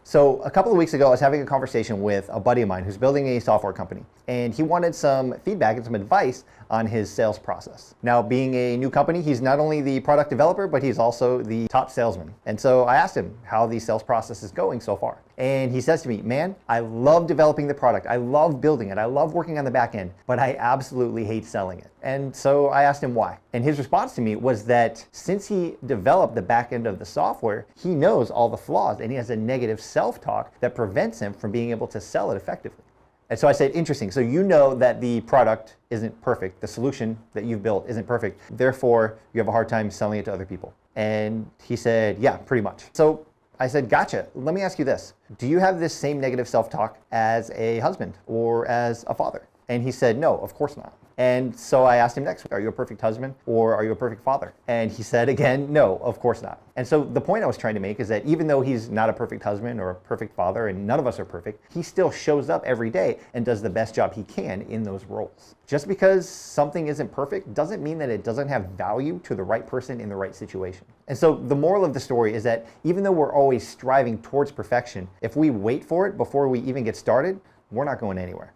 So a couple of weeks ago, I was having a conversation with a buddy of mine who's building a software company, and he wanted some feedback and some advice on his sales process. Now, being a new company, he's not only the product developer, but he's also the top salesman. And so I asked him how the sales process is going so far. And he says to me, man, I love developing the product. I love building it. I love working on the back end, but I absolutely hate selling it. And so I asked him why. And his response to me was that since he developed the back end of the software, he knows all the flaws and he has a negative self-talk that prevents him from being able to sell it effectively. And so I said, interesting. So you know that the product isn't perfect. The solution that you've built isn't perfect. Therefore, you have a hard time selling it to other people. And he said, yeah, pretty much. So I said, gotcha. Let me ask you this. Do you have this same negative self-talk as a husband or as a father? And he said, no, of course not. And so I asked him next, are you a perfect husband or are you a perfect father? And he said again, no, of course not. And so the point I was trying to make is that even though he's not a perfect husband or a perfect father, and none of us are perfect, he still shows up every day and does the best job he can in those roles. Just because something isn't perfect doesn't mean that it doesn't have value to the right person in the right situation. And so the moral of the story is that even though we're always striving towards perfection, if we wait for it before we even get started, we're not going anywhere.